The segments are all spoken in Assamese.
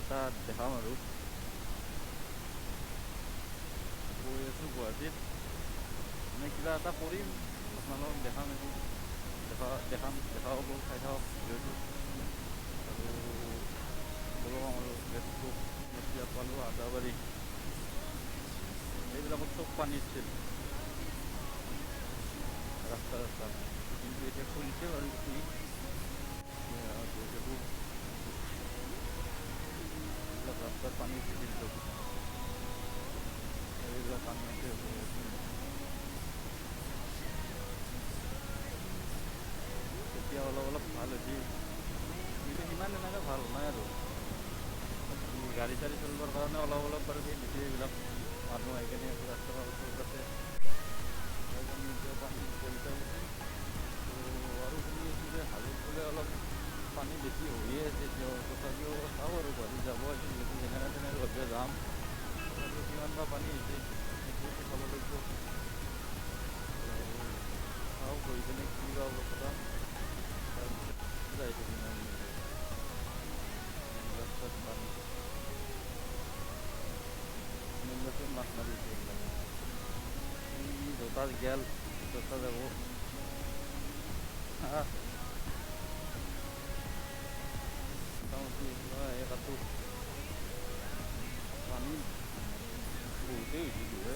এটা দেখাম আৰু গৈ আছোঁ গুৱাহাটীত মানে কিবা এটা কৰিম আপোনালোকক দেখাম এইটো দেখাব চাই থাকক ভিডিঅ'টো আৰু লগাম আৰু ফেচবুক এতিয়া পালোঁ আদাবাৰী এইবিলাকত চব পানীত ছিল ৰাস্তা কিন্তু এতিয়া খুলিছে বাৰু এইখিনি গৈ থাকোঁ এইবিলাক ৰাস্তাত পানী উঠিছিল চব এইবিলাক পানী আছে এতিয়া অলপ ভাল হৈছে কিন্তু সিমান এনেকৈ ভাল নাই আৰু গাড়ী চাড়ী চলিবৰ কাৰণে অলপ বাৰু সেই দিছে এইবিলাক মানুহ আহি কিনে ৰাস্তাৰ ওচৰত আছে এতিয়া পানী কলিতা গৈছে আৰু শুনি আছোঁ যে হাজোত বোলে অলপ পানী বেছি হৈয়ে আছে এতিয়াও তথাপিও চাওঁ আৰু গুৱাহাটীত যাব আছে যিহেতু যেনেকৈ তেনেকৈ যাম তথাপিও কিমান বা পানী হৈছে সেইটোতো চাব লাগিব চাওঁ গৈ কিনে কি বা অৱস্থা তাৰপিছত যাই থাকিম আৰু ৰাস্তাত পানী মেইন মাছ মাৰিছে এইবিলাক এই জোতা গেল জোতা যাব মোটামুটি একাটো পানী বহুতেই হৈছিল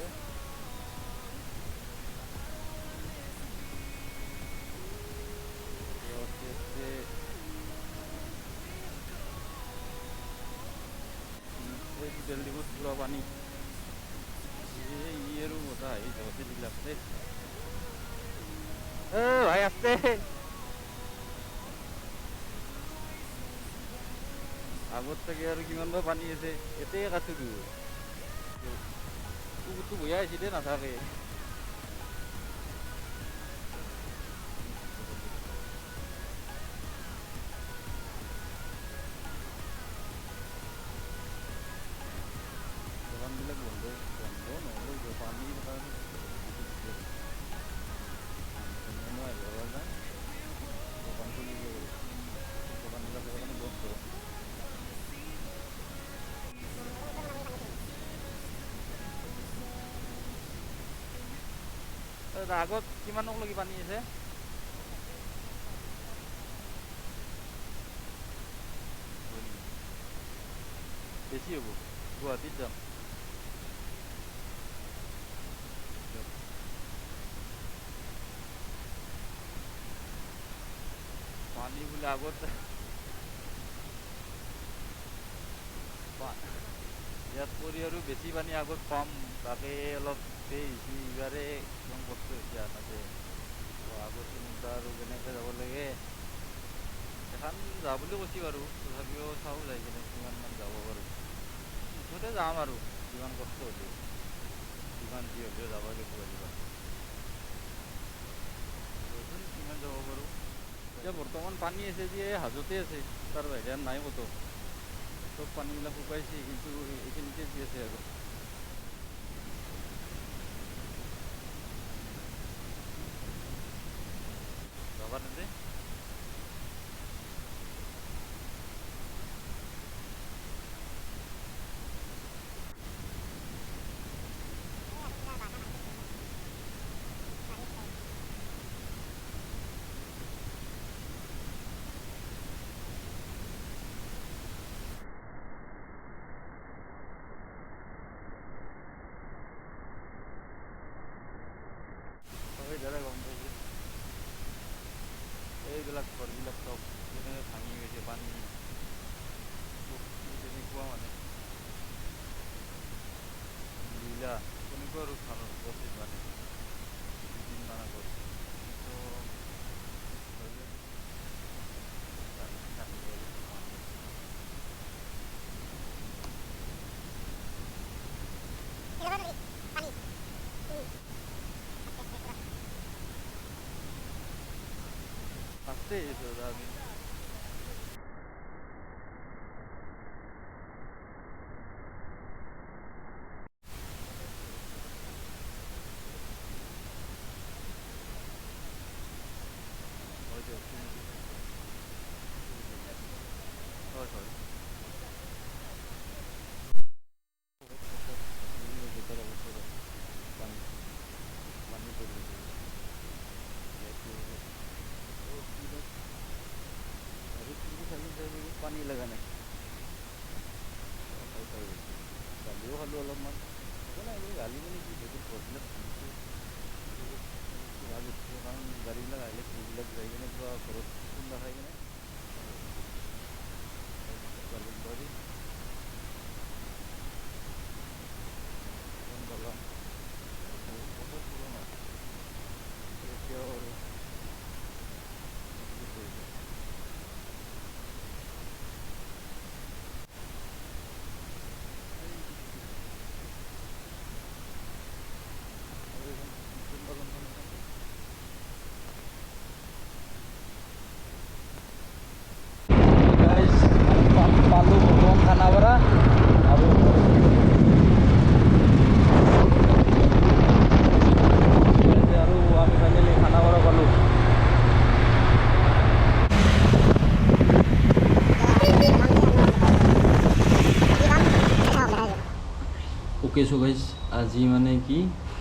বিল্ডিঙত পুৰা পানী ই আৰু মজা আহি জগতে দিলাক দেই ভাই আছে আগত থাকে আৰু কিমান বা পানী আছে এতেই কাটোতো কুকুৰটো বহিয়া আহিছে দেই নাথাকে দোকানবিলাক বন্ধ নহ'ব পানীৰ কাৰণে দোকান খুলিব দোকানবিলাক কাৰণে বন্ধ আগত কিমানক লাগি পানী আছে বেছি হ'ব গুৱাহাটীত যাম পানী বোলে আগত ইয়াত কৰি আৰু বেছি পানী আগত কম তাকে অলপ সেই ইবাৰে একদম কষ্ট হৈছে আনতে আগত আৰু কেনেকৈ যাব লাগে এখন যাওঁ বুলি কৈছে বাৰু তথাপিও চাওঁ যাই কিনে কিমানমান যাব পাৰোঁ মুঠতে যাম আৰু যিমান কষ্ট হ'লেও যিমান যি হ'লেও যাব লাগিব কিমান যাব পাৰোঁ এতিয়া বৰ্তমান পানী আছে যে হাজোতে আছে তাৰ বাহিৰে নাই ক'তো চব পানীবিলাক শুকাইছে কিন্তু এইখিনিতে যি আছে আৰু যাবা নেদে এইদৰে গম পাইছে এইবিলাক ঘৰবিলাক চব যেনেকৈ ভাঙি গৈছে পানী তেনেকুৱা মানে লীলা তেনেকুৱা ৰূপ আছিল মানে দুদিনমান আগত আছে আমি হয় পানী লগা নাই গালিও খালোঁ অলপমান একো নাই বুলি গালি মানে কি যদি ঘৰবিলাক ভাঙিছে কাৰণ গাড়ীবিলাক আহিলে সেইবিলাক যাই কিনে পূৰা ঘৰত খুন্দা খাই কিনে জালুকবাৰী বহুত বছৰ পুৰণা এতিয়াও আৰু পালোঁ বৰ্তমান খানাপাৰা আৰু আমি ফাইনেলি খানাপাৰা পালোঁ ওকে চ' গাইজ আজি মানে কি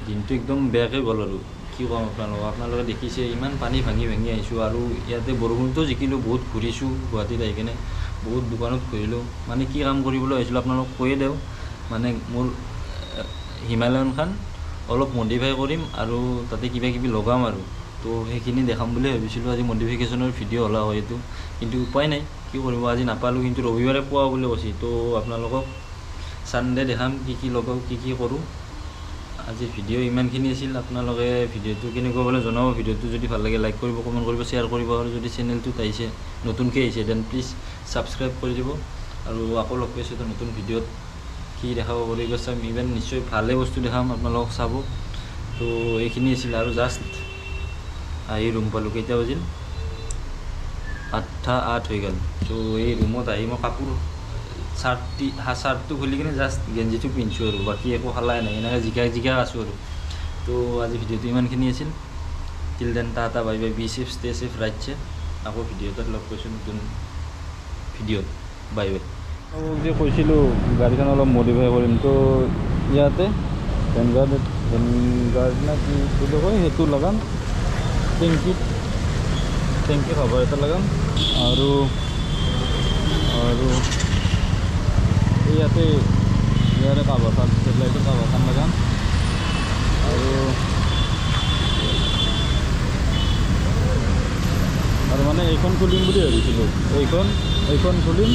দিনটো একদম বেয়াকৈ গ'ল আৰু কি ক'ম আপোনালোকে দেখিছে ইমান পানী ভাঙি আহিছোঁ আৰু ইয়াতে বৰষুণতো জিকিলোঁ বহুত ঘূৰিছোঁ গুৱাহাটীত আহি কিনে বহুত দোকানত ঘূৰিলোঁ মানে কি কাম কৰিবলৈ আহিছিলোঁ আপোনালোকক কৈয়ে দিওঁ মানে মোৰ হিমালয়ানখন অলপ মডিফাই কৰিম আৰু তাতে কিবা কিবি লগাম আৰু তো সেইখিনি দেখাম বুলি ভাবিছিলোঁ আজি মডিফিকেশ্যনৰ ভিডিঅ' হ'লা হয় এইটো কিন্তু উপায় নাই কি কৰিব আজি নাপালোঁ কিন্তু ৰবিবাৰে পোৱা বুলি কৈছে তো আপোনালোকক ছানডে দেখাম কি লগাওঁ কি কৰোঁ আজি ভিডিঅ' ইমানখিনি আছিল আপোনালোকে ভিডিঅ'টো কেনেকুৱা পালে জনাব ভিডিঅ'টো যদি ভাল লাগে লাইক কৰিব কমেণ্ট কৰিব শ্বেয়াৰ কৰিব আৰু যদি চেনেলটোত আহিছে নতুনকৈ আহিছে দেন প্লিজ ছাবস্ক্ৰাইব কৰি দিব আৰু আকৌ লগ পাইছোঁ তো নতুন ভিডিঅ'ত কি দেখাব পাৰি চাম ইভেন নিশ্চয় ভালে বস্তু দেখাম আপোনালোকক চাব তো এইখিনি আছিল আৰু জাষ্ট আহি ৰুম পালোঁ কেইটা বাজিল 8:08 হৈ গ'ল তো এই ৰুমত আহি মই কাপোৰ চাৰ্টটো খুলি কিনে জাষ্ট গেঞ্জিটো পিন্ধিছোঁ আৰু বাকী একো খালাই নাই এনেকৈ জিকা আছোঁ আৰু তো আজি ভিডিঅ'টো ইমানখিনি আছিল till then tata bye bye be safe stay safe right safe আকৌ ভিডিঅ' এটাত লগ পাইছোঁ নতুন ভিডিঅ'ত বাই বাই যে কৈছিলোঁ গাড়ীখন অলপ মডিফাই কৰিম তো ইয়াতে ভেনগাৰ্ড না কি বুলি কয় সেইটো লগাম টেংকি খাবৰ এটা লগাম আৰু ইয়াতে ইয়াৰে কাভাৰখন হেডলাইটৰ কাভাৰখন লগাম আৰু মানে এইখন খুলিম বুলি ভাবিছিলোঁ এইখন খুলিম